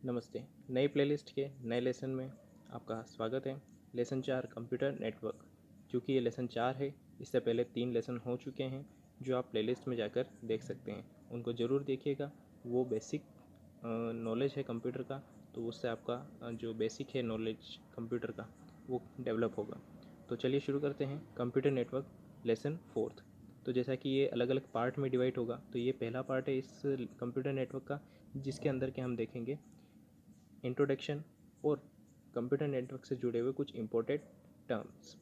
नमस्ते। नई प्लेलिस्ट के नए लेसन में आपका स्वागत है। Lesson 4 computer network. चूँकि ये लेसन 4 है, इससे पहले 3 लेसन हो चुके हैं जो आप प्लेलिस्ट में जाकर देख सकते हैं। उनको ज़रूर देखिएगा। वो बेसिक नॉलेज है कंप्यूटर का, तो उससे आपका जो बेसिक है नॉलेज कंप्यूटर का वो डेवलप होगा। तो चलिए शुरू करते हैं। Computer network lesson 4th। तो जैसा कि ये अलग अलग पार्ट में डिवाइड होगा, तो ये पहला पार्ट है इस कंप्यूटर नेटवर्क का, जिसके अंदर के हम देखेंगे इंट्रोडक्शन और कंप्यूटर नेटवर्क से जुड़े हुए कुछ इंपॉर्टेंट टर्म्स।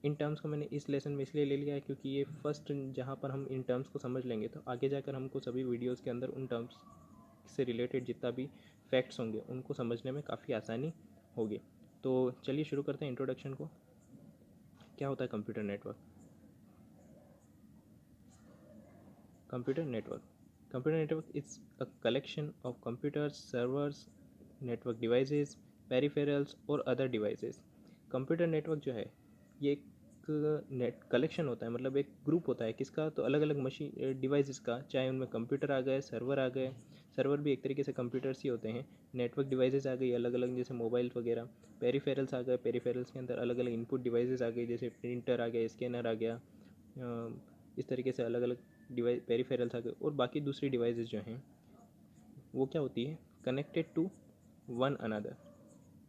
इन टर्म्स को मैंने इस लेसन में इसलिए ले लिया है क्योंकि ये फर्स्ट जहाँ पर हम इन टर्म्स को समझ लेंगे तो आगे जाकर हमको सभी वीडियोस के अंदर उन टर्म्स से रिलेटेड जितना भी फैक्ट्स होंगे उनको समझने में काफ़ी आसानी होगी। तो चलिए शुरू करते हैं इंट्रोडक्शन को। क्या होता है computer network? Computer network is a collection of computers, servers, network devices, peripherals और other devices। कंप्यूटर नेटवर्क जो है ये एक नेट कलेक्शन होता है, मतलब एक ग्रुप होता है किसका, तो अलग अलग मशीन डिवाइसेस का, चाहे उनमें कंप्यूटर आ गए, सर्वर आ गए। सर्वर भी एक तरीके से कंप्यूटर्स ही होते हैं। नेटवर्क डिवाइसेस आ गई अलग अलग, जैसे मोबाइल वगैरह। पेरिफेरल्स आ गए, पेरिफेरल्स के अंदर अलग अलग इनपुट डिवाइसेस आ गई, जैसे प्रिंटर आ गया, स्कैनर आ गया। इस तरीके से अलग अलग डिवाइस पेरिफेरल्स आ गए। और बाकी दूसरी डिवाइसेस जो हैं वो क्या होती है, कनेक्टेड टू वन अनदर।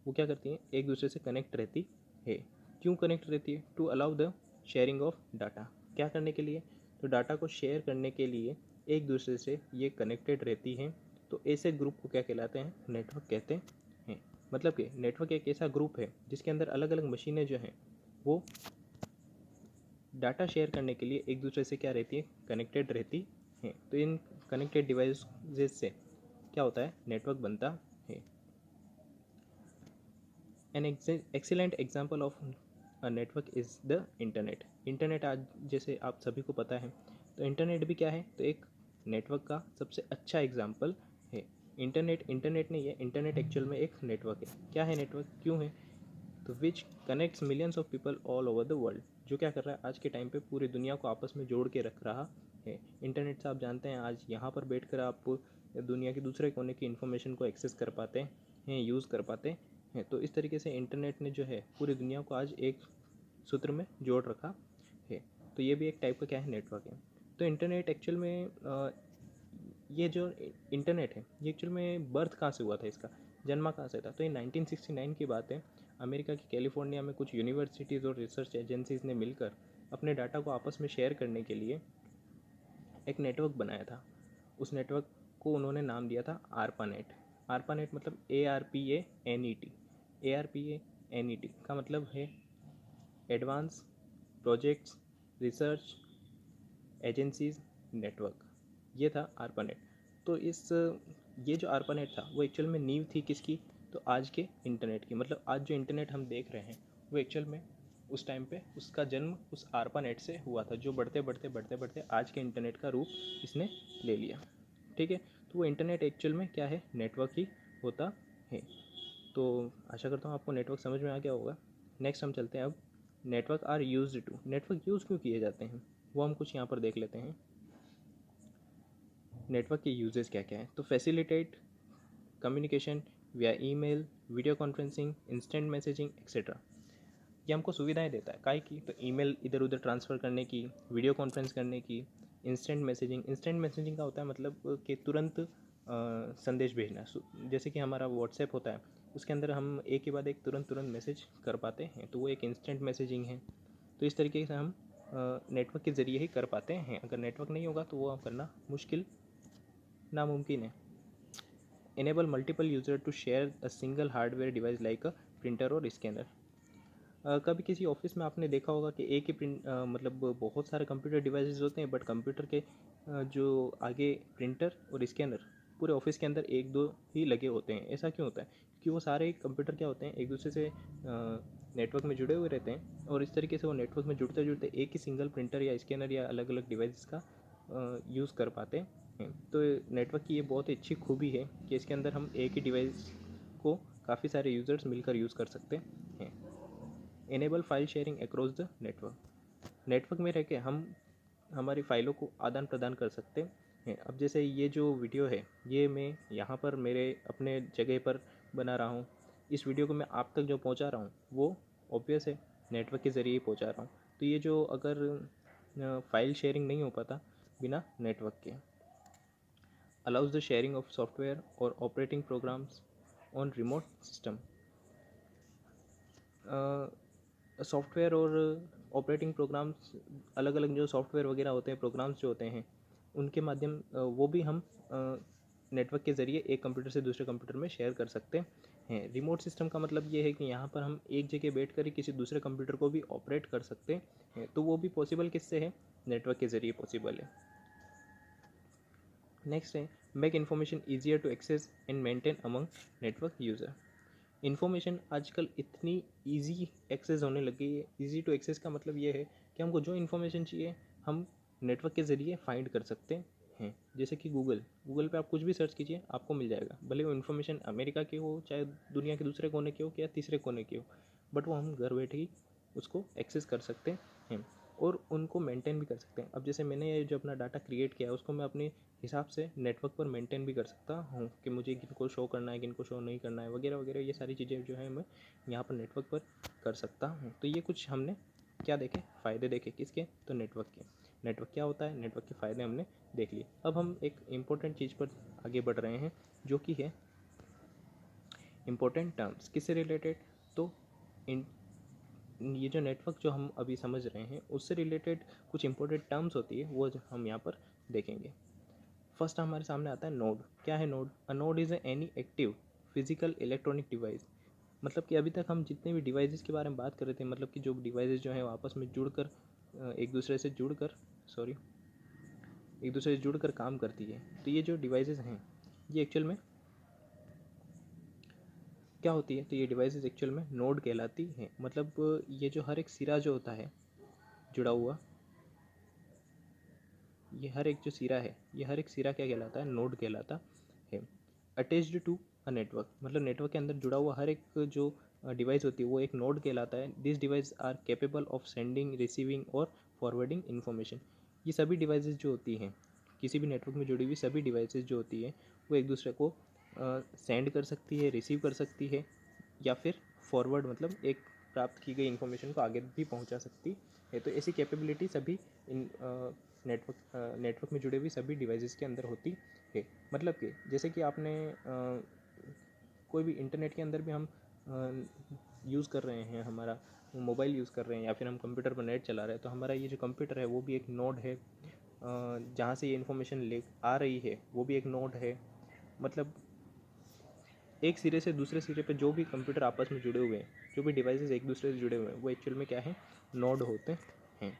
वो क्या करती हैं, एक दूसरे से कनेक्ट रहती है। क्यों कनेक्ट रहती है? To allow the sharing of data. क्या करने के लिए? तो डाटा को शेयर करने के लिए एक दूसरे से ये कनेक्टेड रहती हैं। तो ऐसे ग्रुप को क्या कहलाते हैं? नेटवर्क कहते हैं। मतलब कि नेटवर्क एक ऐसा ग्रुप है जिसके अंदर अलग अलग मशीनें जो हैं वो डाटा शेयर करने के लिए एक दूसरे से क्या रहती है, कनेक्टेड रहती हैं। तो इन कनेक्टेड डिवाइसेस से क्या होता है, नेटवर्क बनता है। An excellent example of a network is the internet. Internet आज जैसे आप सभी को पता है, तो इंटरनेट भी क्या है, तो एक नेटवर्क का सबसे अच्छा एग्जाम्पल है। इंटरनेट नहीं है, इंटरनेट एक्चुअल में एक नेटवर्क है। क्या है नेटवर्क, क्यों है? तो which connects millions of people all over the world. जो क्या कर रहा है, आज के टाइम पे पूरी दुनिया को आपस में जोड़ के रख रहा है। इंटरनेट से आप जानते हैं आज यहाँ पर बैठकर आप दुनिया के दूसरे कोने की इन्फॉर्मेशन को एक्सेस कर पाते हैं, यूज़ कर पाते हैं। तो इस तरीके से इंटरनेट ने जो है पूरी दुनिया को आज एक सूत्र में जोड़ रखा है। तो ये भी एक टाइप का क्या है, नेटवर्क है। तो इंटरनेट एक्चुअल में ये जो इंटरनेट है ये एक्चुअल में बर्थ कहाँ से हुआ था, इसका जन्मा कहाँ से था? तो ये 1969 की बात है। अमेरिका की कैलिफोर्निया में कुछ यूनिवर्सिटीज़ और रिसर्च एजेंसीज़ ने मिलकर अपने डाटा को आपस में शेयर करने के लिए एक नेटवर्क बनाया था। उस नेटवर्क को उन्होंने नाम दिया था आरपानेट। आरपानेट मतलब ARPANET। ARPANET का मतलब है advance projects research agencies network. ये था आरपानेट। तो ये जो आरपानेट था वो एक्चुअल में नींव थी किसकी, तो आज के इंटरनेट की। मतलब आज जो इंटरनेट हम देख रहे हैं वो एक्चुअल में उस टाइम पे उसका जन्म उस आरपानेट से हुआ था, जो बढ़ते बढ़ते बढ़ते बढ़ते आज के इंटरनेट का रूप इसने ले लिया। ठीक है, तो वो इंटरनेट एक्चुअल में क्या है, नेटवर्क ही होता है। तो आशा करता हूँ आपको नेटवर्क समझ में आ गया होगा। नेक्स्ट हम चलते हैं अब, network are used to. Network use क्यों किए जाते हैं वो हम कुछ यहाँ पर देख लेते हैं। नेटवर्क के यूजेस क्या क्या हैं? तो फैसिलिटेट कम्युनिकेशन विया email, video conferencing, instant messaging etcetera. ये हमको सुविधाएं देता है, काहे की? तो ईमेल इधर उधर ट्रांसफ़र करने की, वीडियो कॉन्फ्रेंस करने की। इंस्टेंट मैसेजिंग का होता है मतलब कि तुरंत संदेश भेजना। जैसे कि हमारा व्हाट्सएप होता है, उसके अंदर हम एक के बाद एक तुरंत तुरंत मैसेज कर पाते हैं, तो वो एक इंस्टेंट मैसेजिंग है। तो इस तरीके से हम नेटवर्क के ज़रिए ही कर पाते हैं। अगर नेटवर्क नहीं होगा तो वो करना मुश्किल, नामुमकिन है। Enable multiple user to share a single hardware device like a printer और स्कैनर। कभी किसी ऑफिस में आपने देखा होगा कि एक ही मतलब बहुत सारे कंप्यूटर डिवाइसेस होते हैं, बट कंप्यूटर के जो आगे प्रिंटर और स्कैनर पूरे ऑफिस के अंदर एक दो ही लगे होते हैं। ऐसा क्यों होता है? क्योंकि वो सारे कंप्यूटर क्या होते हैं, एक दूसरे से नेटवर्क में जुड़े हुए रहते हैं, और इस तरीके से वो नेटवर्क में जुड़ते जुड़ते एक ही सिंगल प्रिंटर या स्कैनर या अलग अलग डिवाइस का यूज़ कर पाते हैं। तो नेटवर्क की ये बहुत ही अच्छी खूबी है कि इसके अंदर हम एक ही डिवाइस को काफ़ी सारे यूज़र्स मिलकर यूज़ कर सकते हैं। Enable file sharing across the network. Network में रह के हम हमारी फ़ाइलों को आदान प्रदान कर सकते हैं। अब जैसे ये जो वीडियो है ये मैं यहाँ पर मेरे अपने जगह पर बना रहा हूँ, इस वीडियो को मैं आप तक जो पहुँचा रहा हूँ वो ऑब्वियस है नेटवर्क के ज़रिए ही पहुँचा रहा हूँ। तो ये जो अगर फाइल शेयरिंग नहीं हो पाता बिना नेटवर्क के, allows the sharing of software or operating programs on remote system। Software और ऑपरेटिंग प्रोग्राम्स, अलग अलग जो सॉफ्टवेयर वगैरह होते हैं, प्रोग्राम्स जो होते हैं, उनके माध्यम वो भी हम नेटवर्क के ज़रिए एक कंप्यूटर से दूसरे कंप्यूटर में शेयर कर सकते हैं। रिमोट सिस्टम का मतलब ये है कि यहाँ पर हम एक जगह बैठ कर ही किसी दूसरे कंप्यूटर को भी ऑपरेट कर सकते हैं। तो वो भी पॉसिबल किससे है? नेटवर्क के ज़रिए पॉसिबल है। नेक्स्ट है make information easier to access and maintain among network user. Information आजकल इतनी इजी एक्सेस होने लगी है। इजी टू एक्सेस का मतलब ये है कि हमको जो इन्फॉर्मेशन चाहिए हम नेटवर्क के ज़रिए फाइंड कर सकते हैं। जैसे कि गूगल पे आप कुछ भी सर्च कीजिए आपको मिल जाएगा, भले वो इन्फॉर्मेशन अमेरिका की हो, चाहे दुनिया के दूसरे कोने की हो या तीसरे कोने की हो, बट वो हम घर बैठे ही उसको एक्सेस कर सकते हैं और उनको मेंटेन भी कर सकते हैं। अब जैसे मैंने ये जो अपना डाटा क्रिएट किया है उसको मैं अपने हिसाब से नेटवर्क पर मेंटेन भी कर सकता हूँ कि मुझे किनको शो करना है, किनको शो नहीं करना है, वगैरह वगैरह। ये सारी चीज़ें जो है मैं यहाँ पर नेटवर्क पर कर सकता हूँ। तो ये कुछ हमने क्या देखे, फ़ायदे देखे किसके? तो नेटवर्क के। नेटवर्क क्या होता है, नेटवर्क के फ़ायदे हमने देख लिए। अब हम एक इम्पोर्टेंट चीज़ पर आगे बढ़ रहे हैं जो कि है इम्पोर्टेंट टर्म्स। किससे रिलेटेड? तो इन ये जो नेटवर्क जो हम अभी समझ रहे हैं उससे रिलेटेड कुछ इंपॉर्टेंट टर्म्स होती है वो जो हम यहाँ पर देखेंगे। फर्स्ट हमारे सामने आता है नोड। क्या है node? A node is any active physical electronic device. मतलब कि अभी तक हम जितने भी डिवाइसेस के बारे में बात कर रहे थे, मतलब कि जो डिवाइसेस जो हैं वो आपस में जुड़कर एक दूसरे से जुड़कर सॉरी एक दूसरे से जुड़कर काम करती है। तो ये जो डिवाइसेस हैं ये एक्चुअल में क्या होती है? तो ये डिवाइसेस एक्चुअल में नोड कहलाती हैं। मतलब ये जो हर एक सिरा जो होता है जुड़ा हुआ, ये हर एक जो सिरा है, ये हर एक सिरा क्या कहलाता है? नोड कहलाता है। अटैच्ड टू अ नेटवर्क, मतलब नेटवर्क के अंदर जुड़ा हुआ हर एक जो डिवाइस होती है वो एक नोड कहलाता है। This device are capable of sending, receiving और फॉरवर्डिंग इन्फॉर्मेशन। ये सभी डिवाइसेस जो होती हैं, किसी भी नेटवर्क में जुड़ी हुई सभी डिवाइसेस जो होती हैं वो एक दूसरे को सेंड कर सकती है, रिसीव कर सकती है या फिर फॉरवर्ड मतलब एक प्राप्त की गई इन्फॉर्मेशन को आगे भी पहुंचा सकती है। तो ऐसी कैपेबिलिटी सभी इन नेटवर्क में जुड़े हुए सभी डिवाइसेस के अंदर होती है। मतलब कि जैसे कि आपने कोई भी इंटरनेट के अंदर भी हम यूज़ कर रहे हैं, हमारा मोबाइल यूज़ कर रहे हैं या फिर हम कंप्यूटर पर नेट चला रहे हैं, तो हमारा ये जो कंप्यूटर है वो भी एक नोड है। जहाँ से ये इन्फॉर्मेशन ले आ रही है वो भी एक नोड है। मतलब एक सिरे से दूसरे सिरे पे जो भी कंप्यूटर आपस में जुड़े हुए हैं, जो भी डिवाइसेस एक दूसरे से जुड़े हुए हैं, वो एक्चुअल में क्या है? नोड होते हैं।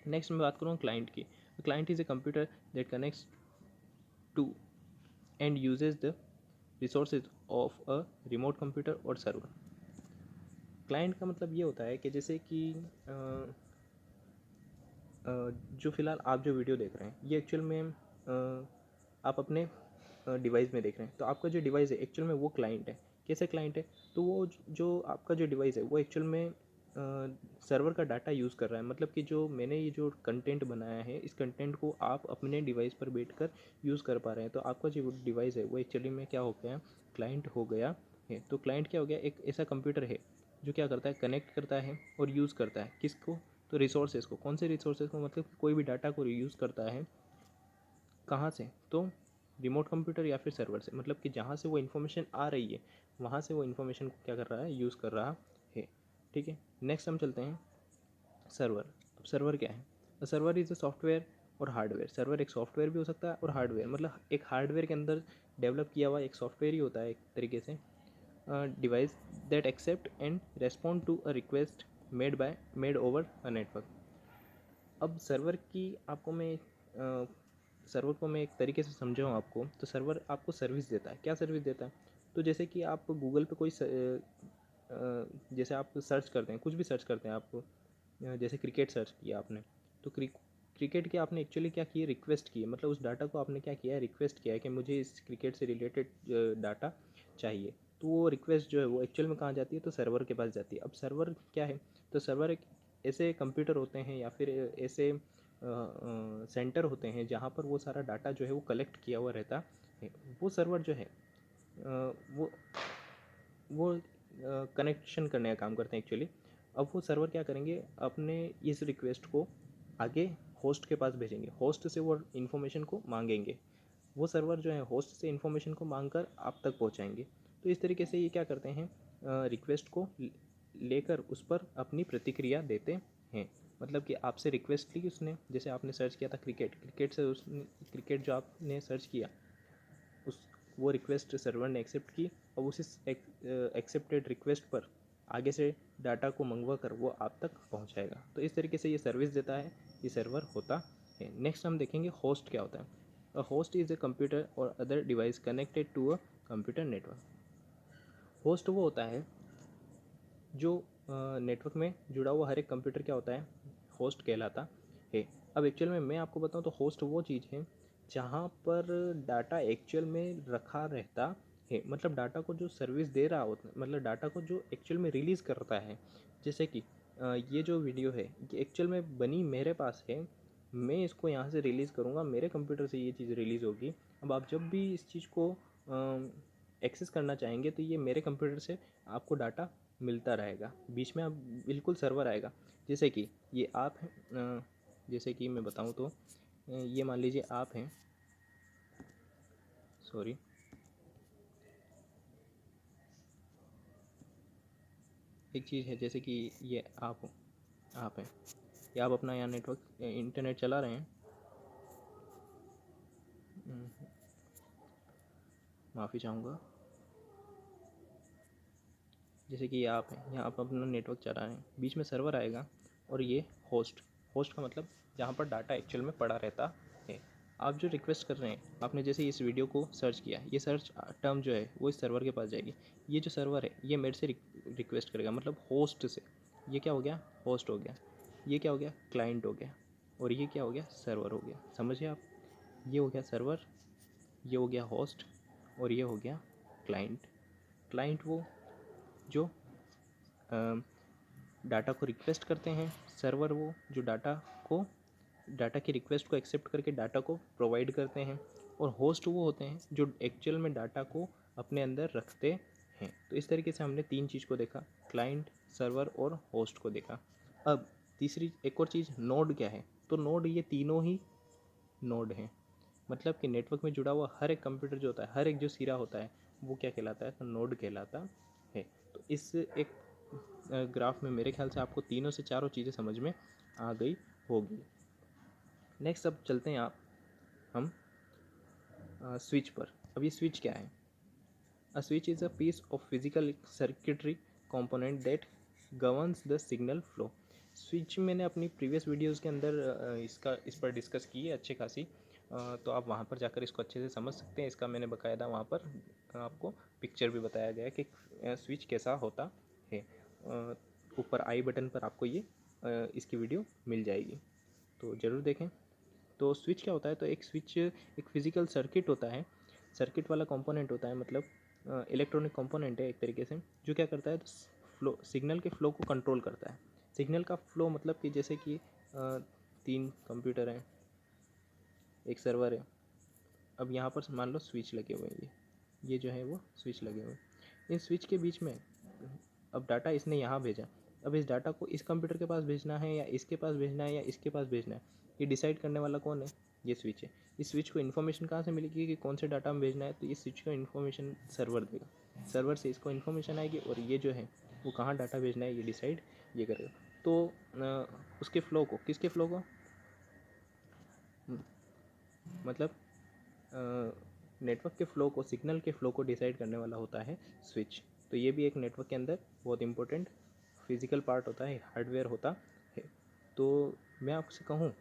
नेक्स्ट मैं बात करूँ क्लाइंट की। Client is a computer that connects to and uses the resources of a remote computer और सर्वर। क्लाइंट का मतलब ये होता है कि जैसे कि जो फ़िलहाल आप जो वीडियो देख रहे हैं ये एक्चुअल में आप अपने डिवाइस में देख रहे हैं, तो आपका जो डिवाइस है एक्चुअल में वो क्लाइंट है। कैसे क्लाइंट है? तो वो जो आपका जो डिवाइस है वो एक्चुअल में सर्वर का डाटा यूज़ कर रहा है। मतलब कि जो मैंने ये जो कंटेंट बनाया है इस कंटेंट को आप अपने डिवाइस पर बैठकर यूज़ कर पा रहे हैं। तो आपका जो डिवाइस है वो एक्चुअली में क्या हो गया? क्लाइंट हो गया है। तो क्लाइंट क्या हो गया? एक ऐसा कंप्यूटर है जो क्या करता है? कनेक्ट करता है और यूज़ करता है किसको? तो रिसोर्सेज को। कौन से रिसोर्सेज को? मतलब कोई भी डाटा को यूज़ करता है कहाँ से? तो रिमोट कंप्यूटर या फिर सर्वर से। मतलब कि जहाँ से वो इन्फॉर्मेशन आ रही है वहाँ से वो इन्फॉर्मेशन को क्या कर रहा है? यूज़ कर रहा है। ठीक है, नेक्स्ट हम चलते हैं सर्वर। अब सर्वर क्या है? सर्वर इज़ अ सॉफ्टवेयर और हार्डवेयर। सर्वर एक सॉफ्टवेयर भी हो सकता है और हार्डवेयर, मतलब एक हार्डवेयर के अंदर डेवलप किया हुआ एक सॉफ्टवेयर ही होता है एक तरीके से। Device that accept and respond to a request made over a network. अब सर्वर की आपको मैं सर्वर को मैं एक तरीके से समझाऊँ आपको, तो सर्वर आपको सर्विस देता है। क्या सर्विस देता है? तो जैसे कि आप गूगल पे कोई जैसे आप सर्च करते हैं, कुछ भी सर्च करते हैं आप, जैसे क्रिकेट सर्च किया आपने, तो क्रिकेट की आपने एक्चुअली क्या किया? रिक्वेस्ट की है। मतलब उस डाटा को आपने क्या किया है? रिक्वेस्ट किया है कि मुझे इस क्रिकेट से रिलेटेड डाटा चाहिए। तो वो रिक्वेस्ट जो है वो एक्चुअल में कहाँ जाती है? तो सर्वर के पास जाती है। अब सर्वर क्या है? तो सर्वर एक ऐसे कंप्यूटर होते हैं या फिर ऐसे सेंटर होते हैं जहाँ पर वो सारा डाटा जो है वो कलेक्ट किया हुआ रहता है, वो सर्वर जो है वो कनेक्शन करने का काम करते हैं एक्चुअली। अब वो सर्वर क्या करेंगे, अपने इस रिक्वेस्ट को आगे होस्ट के पास भेजेंगे, होस्ट से वो इन्फॉर्मेशन को मांगेंगे, वो सर्वर जो है होस्ट से इन्फॉर्मेशन को मांग कर आप तक पहुंचाएंगे। तो इस तरीके से ये क्या करते हैं, रिक्वेस्ट को लेकर उस पर अपनी प्रतिक्रिया देते हैं। मतलब कि आपसे रिक्वेस्ट ली उसने, जैसे आपने सर्च किया था क्रिकेट, क्रिकेट से उसने, क्रिकेट जो आपने सर्च किया उस वो रिक्वेस्ट सर्वर ने एक्सेप्ट की, और उस एक्सेप्टेड रिक्वेस्ट पर आगे से डाटा को मंगवा कर वो आप तक पहुंचाएगा। तो इस तरीके से ये सर्विस देता है, ये सर्वर होता है। नेक्स्ट हम देखेंगे होस्ट क्या होता है। A host is a computer or other device connected to a computer network. Host वो होता है जो नेटवर्क में जुड़ा हुआ हर एक कंप्यूटर क्या होता है, होस्ट कहलाता है। अब एक्चुअल में मैं आपको बताऊं तो होस्ट वो चीज़ है जहाँ पर डाटा एक्चुअल में रखा रहता है, मतलब डाटा को जो सर्विस दे रहा होता है, मतलब डाटा को जो एक्चुअल में रिलीज़ करता है। जैसे कि ये जो वीडियो है ये एक्चुअल में बनी मेरे पास है, मैं इसको यहाँ से रिलीज़ करूँगा, मेरे कंप्यूटर से ये चीज़ रिलीज़ होगी। अब आप जब भी इस चीज़ को एक्सेस करना चाहेंगे तो ये मेरे कंप्यूटर से आपको डाटा मिलता रहेगा, बीच में अब बिल्कुल सर्वर आएगा। जैसे कि ये आप हैं, जैसे कि मैं बताऊं तो ये मान लीजिए आप हैं, सॉरी, एक चीज़ है जैसे कि ये आप हो, आप हैं, ये आप अपना यहाँ नेटवर्क इंटरनेट चला रहे हैं, माफ़ी चाहूँगा, जैसे कि ये आप हैं, यहाँ आप अपना नेटवर्क चला रहे हैं, बीच में सर्वर आएगा, और ये होस्ट, होस्ट का मतलब जहाँ पर डाटा एक्चुअल में पड़ा रहता है। आप जो रिक्वेस्ट कर रहे हैं, आपने जैसे इस वीडियो को सर्च किया, ये सर्च टर्म जो है वो इस सर्वर के पास जाएगी। ये जो सर्वर है ये मेरे से रिक्वेस्ट करेगा, मतलब होस्ट से। ये क्या हो गया, होस्ट हो गया, ये क्या हो गया, क्लाइंट हो गया, और ये क्या हो गया, सर्वर हो गया। समझिए आप, ये हो गया सर्वर, ये हो गया होस्ट, और ये हो गया क्लाइंट। क्लाइंट वो जो डाटा को रिक्वेस्ट करते हैं, सर्वर वो जो डाटा की रिक्वेस्ट को एक्सेप्ट करके डाटा को प्रोवाइड करते हैं, और होस्ट वो होते हैं जो एक्चुअल में डाटा को अपने अंदर रखते हैं। तो इस तरीके से हमने तीन चीज़ को देखा, क्लाइंट, सर्वर और होस्ट को देखा। अब तीसरी एक और चीज़, नोड क्या है। तो नोड, ये तीनों ही नोड हैं, मतलब कि नेटवर्क में जुड़ा हुआ हर एक कंप्यूटर जो होता है, हर एक जो सिरा होता है वो क्या कहलाता है, तो नोड कहलाता है। तो इस एक ग्राफ में मेरे ख्याल से आपको तीनों से चारों चीज़ें समझ में आ गई होगी। नेक्स्ट अब चलते हैं हम स्विच पर। अब ये स्विच क्या है। A switch is a piece of physical circuitry component that governs the signal flow. Switch मैंने अपनी प्रीवियस वीडियोस के अंदर इस पर डिस्कस की है अच्छी खासी, तो आप वहाँ पर जाकर इसको अच्छे से समझ सकते हैं। इसका मैंने बकायदा वहाँ पर आपको पिक्चर भी बताया गया है कि स्विच कैसा होता है। ऊपर आई बटन पर आपको ये इसकी वीडियो मिल जाएगी, तो ज़रूर देखें। तो स्विच क्या होता है, तो एक स्विच एक फिजिकल सर्किट होता है, सर्किट वाला कंपोनेंट होता है, मतलब इलेक्ट्रॉनिक कंपोनेंट है एक तरीके से, जो क्या करता है, तो फ्लो, सिग्नल के फ्लो को कंट्रोल करता है। सिग्नल का फ्लो मतलब कि जैसे कि तीन कंप्यूटर हैं, एक सर्वर है, अब यहाँ पर मान लो स्विच लगे हुए हैं, ये जो है वो स्विच लगे हुए हैं। इन स्विच के बीच में अब डाटा इसने यहाँ भेजा, अब इस डाटा को इस कंप्यूटर के पास भेजना है या इसके पास भेजना है या इसके पास भेजना है, ये डिसाइड करने वाला कौन है, ये स्विच है। इस स्विच को इन्फॉर्मेशन कहाँ से मिलेगी कि कौन से डाटा में भेजना है, तो ये स्विच का इन्फॉर्मेशन सर्वर देगा, सर्वर से इसको इन्फॉर्मेशन आएगी, और ये जो है वो कहाँ डाटा भेजना है ये डिसाइड ये करेगा। तो उसके फ्लो को, किसके फ्लो को, मतलब नेटवर्क के फ़्लो को, सिग्नल के फ़्लो को डिसाइड करने वाला होता है स्विच। तो ये भी एक नेटवर्क के अंदर बहुत इंपॉर्टेंट फिजिकल पार्ट होता है, हार्डवेयर होता है। तो मैं आपसे कहूँ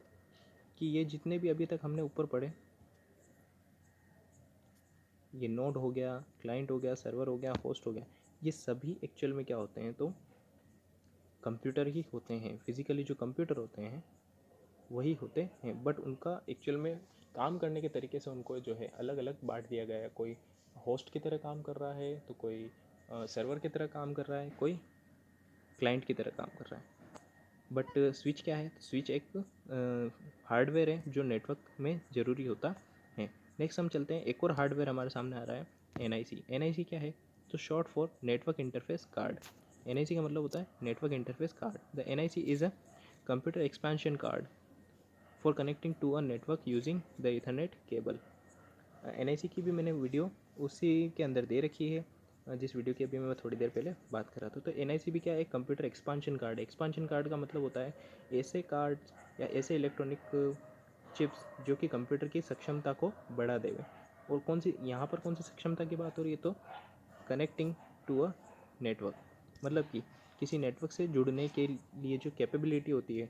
कि ये जितने भी अभी तक हमने ऊपर पढ़े, ये नोड हो गया, क्लाइंट हो गया, सर्वर हो गया, होस्ट हो गया, ये सभी एक्चुअल में क्या होते हैं, तो कंप्यूटर ही होते हैं। फिजिकली जो कंप्यूटर होते हैं वही होते हैं, बट उनका एक्चुअल में काम करने के तरीके से उनको जो है अलग अलग बांट दिया गया है। कोई होस्ट की तरह काम कर रहा है, तो कोई सर्वर की तरह काम कर रहा है, कोई क्लाइंट की तरह काम कर रहा है। बट स्विच क्या है, स्विच एक हार्डवेयर है जो नेटवर्क में ज़रूरी होता है। नेक्स्ट हम चलते हैं, एक और हार्डवेयर हमारे सामने आ रहा है, NIC। NIC क्या है, तो short for network interface card. NIC का मतलब होता है network interface card. The NIC is a computer expansion card for connecting to a network using the ethernet cable. NIC की भी मैंने वीडियो उसी के अंदर दे रखी है, जिस वीडियो की अभी मैं थोड़ी देर पहले बात कर रहा था। तो NIC भी क्या है, एक कंप्यूटर एक्सपांशन कार्ड है। एक्सपांशन कार्ड का मतलब होता है ऐसे कार्ड्स या ऐसे इलेक्ट्रॉनिक चिप्स जो कि कंप्यूटर की सक्षमता को बढ़ा देवे। और कौन सी यहाँ पर कौन सी सक्षमता की बात हो रही है, तो कनेक्टिंग टू अ नेटवर्क, मतलब कि किसी नेटवर्क से जुड़ने के लिए जो कैपेबिलिटी होती है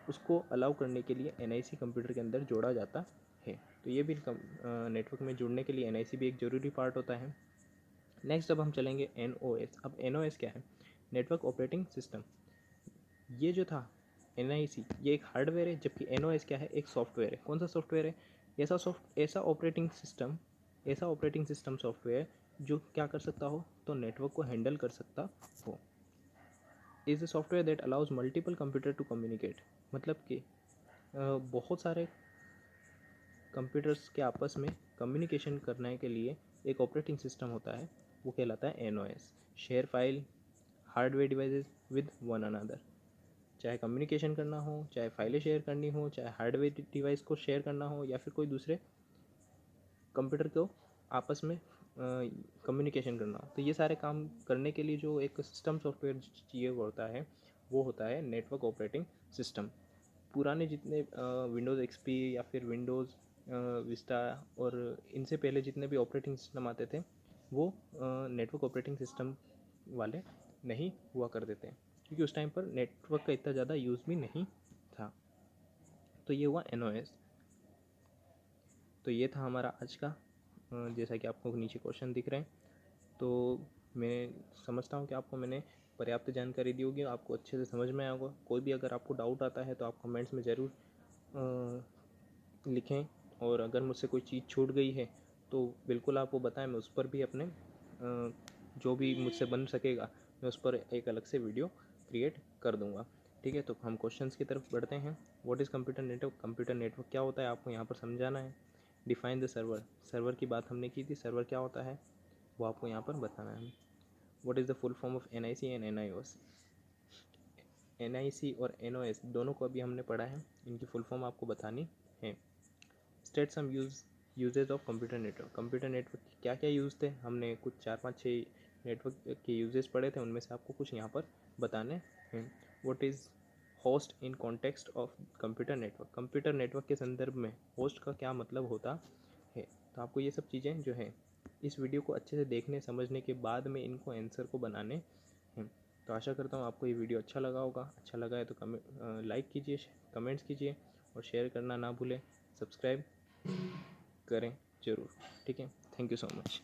उसको अलाउ करने के लिए NIC कंप्यूटर के अंदर जोड़ा जाता है। तो ये भी नेटवर्क में जुड़ने के लिए NIC भी एक ज़रूरी पार्ट होता है। नेक्स्ट अब हम चलेंगे NOS। अब NOS क्या है, नेटवर्क ऑपरेटिंग सिस्टम। ये जो था NIC ये एक हार्डवेयर है, जबकि NOS क्या है, एक सॉफ्टवेयर है। कौन सा सॉफ्टवेयर है, ऐसा ऑपरेटिंग सिस्टम सॉफ्टवेयर जो क्या कर सकता हो, तो नेटवर्क को हैंडल कर सकता हो। Is a software that allows multiple computer to communicate, मतलब कि बहुत सारे कंप्यूटर्स के आपस में कम्युनिकेशन करने के लिए एक ऑपरेटिंग सिस्टम होता है, वो कहलाता है NOS। Share file hardware devices with one another, चाहे कम्युनिकेशन करना हो, चाहे फाइलें शेयर करनी हो, चाहे हार्डवेयर डिवाइस को शेयर करना हो, या फिर कोई दूसरे कंप्यूटर को आपस में कम्युनिकेशन करना हो, तो ये सारे काम करने के लिए जो एक सिस्टम सॉफ्टवेयर चाहिए होता है, वो होता है नेटवर्क ऑपरेटिंग सिस्टम। पुराने जितने विंडोज़ XP या फिर विंडोज़ विस्टा और इनसे पहले जितने भी ऑपरेटिंग सिस्टम आते थे, वो नेटवर्क ऑपरेटिंग सिस्टम वाले नहीं हुआ करते थे, क्योंकि उस टाइम पर नेटवर्क का इतना ज़्यादा यूज़ भी नहीं था। तो ये हुआ NOS। तो ये था हमारा आज का, जैसा कि आपको नीचे क्वेश्चन दिख रहे हैं, तो मैं समझता हूँ कि आपको मैंने पर्याप्त जानकारी दी होगी, आपको अच्छे से समझ में आया होगा। कोई भी अगर आपको डाउट आता है तो आप कमेंट्स में ज़रूर लिखें, और अगर मुझसे कोई चीज़ छूट गई है तो बिल्कुल आप वो बताएं, मैं उस पर भी अपने जो भी मुझसे बन सकेगा मैं उस पर एक अलग से वीडियो क्रिएट कर दूंगा। ठीक है, तो हम क्वेश्चंस की तरफ बढ़ते हैं। What is computer network, computer network क्या होता है आपको यहाँ पर समझाना है। डिफाइन द सर्वर, सर्वर की बात हमने की थी, सर्वर क्या होता है वो आपको यहाँ पर बताना है। What is the full form of NIC and NIOS। NIC और NOS दोनों को अभी हमने पढ़ा है, इनकी फुल फॉर्म आपको बतानी है। State some uses of computer network, computer network के क्या क्या यूज़ थे, हमने कुछ 4-5-6 नेटवर्क के यूजेस पढ़े थे, उनमें से आपको कुछ यहाँ पर बताने हैं। What is host in context of computer network, computer network के संदर्भ में होस्ट का क्या मतलब होता है। तो आपको ये सब चीज़ें जो है इस वीडियो को अच्छे से देखने समझने के बाद में इनको आंसर को बनाने हैं। तो आशा करता हूँ आपको ये वीडियो अच्छा लगा होगा। अच्छा लगा है तो लाइक कीजिए, कमेंट्स कीजिए और शेयर करना ना भूलें। सब्सक्राइब करें ज़रूर। ठीक है, थैंक यू सो मच।